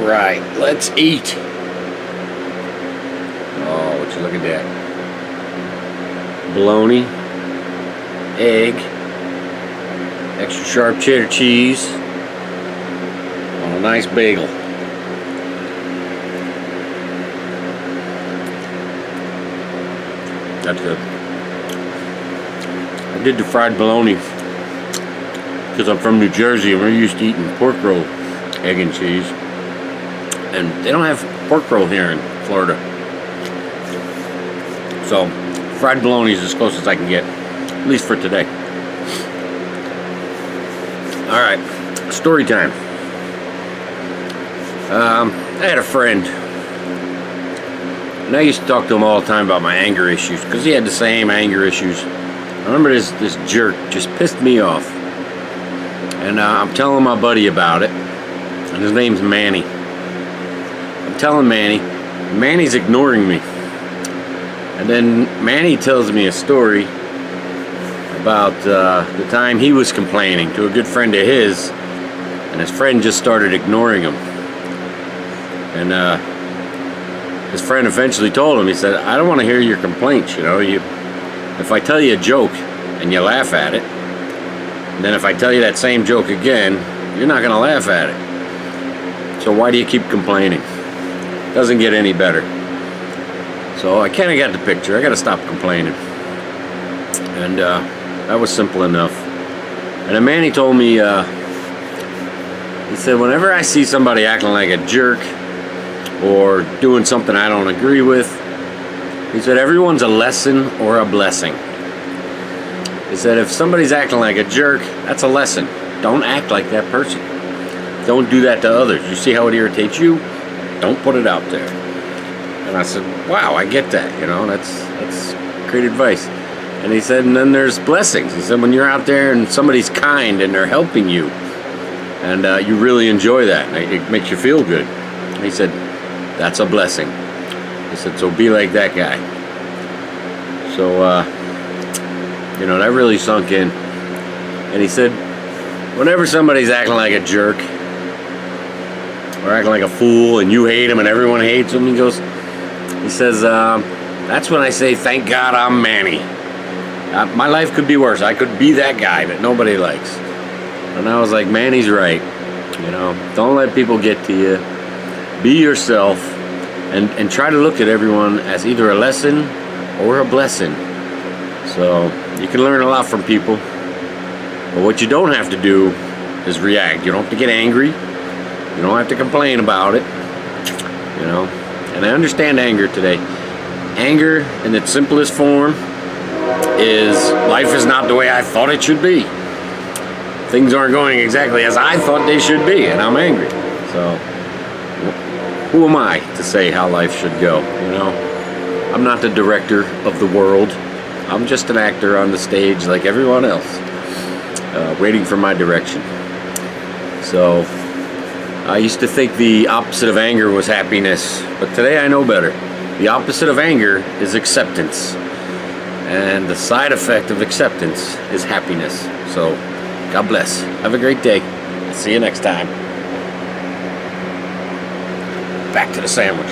Alright, let's eat. Oh, would you look at that. Bologna, egg, extra sharp cheddar cheese on a nice bagel. That's good. I did the fried bologna because I'm from New Jersey and we're used to eating pork roll, egg and cheese. And they don't have pork roll here in Florida. So, fried bologna is as close as I can get, at least for today. Alright, story time. I had a friend, and I used to talk to him all the time about my anger issues, because he had the same anger issues. I remember this jerk just pissed me off. And I'm telling my buddy about it, and his name's Manny. I'm telling Manny, Manny's ignoring me. And then Manny tells me a story about the time he was complaining to a good friend of his, and his friend just started ignoring him. And his friend eventually told him, he said, I don't want to hear your complaints, you know. If I tell you a joke and you laugh at it, and then if I tell you that same joke again, you're not going to laugh at it. So why do you keep complaining? Doesn't get any better. So I kind of got the picture. I got to stop complaining. And that was simple enough. And then Manny told me, he said, whenever I see somebody acting like a jerk or doing something I don't agree with, he said, everyone's a lesson or a blessing. He said, if somebody's acting like a jerk, that's a lesson. Don't act like that person. Don't do that to others. You see how it irritates you? Don't put it out there. And I said, wow, I get that, you know, that's great advice. And he said, and then there's blessings. He said, when you're out there and somebody's kind and they're helping you, and you really enjoy that, and it makes you feel good. And he said, that's a blessing. He said, so be like that guy. So, you know, that really sunk in. And he said, whenever somebody's acting like a jerk, or acting like a fool, and you hate him and everyone hates him, he says, that's when I say, thank God I'm Manny. My life could be worse. I could be that guy that nobody likes. And I was like, Manny's right. You know, don't let people get to you. Be yourself, and try to look at everyone as either a lesson or a blessing. So you can learn a lot from people. But what you don't have to do is react. You don't have to get angry. You don't have to complain about it. You know, and I understand anger today. Anger in its simplest form is life is not the way I thought it should be. Things aren't going exactly as I thought they should be, and I'm angry. So who am I to say how life should go, you know? I'm not the director of the world. I'm just an actor on the stage like everyone else, waiting for my direction. So I used to think the opposite of anger was happiness, but today I know better. The opposite of anger is acceptance, and the side effect of acceptance is happiness. So God bless. Have a great day. See you next time. Back to the sandwich.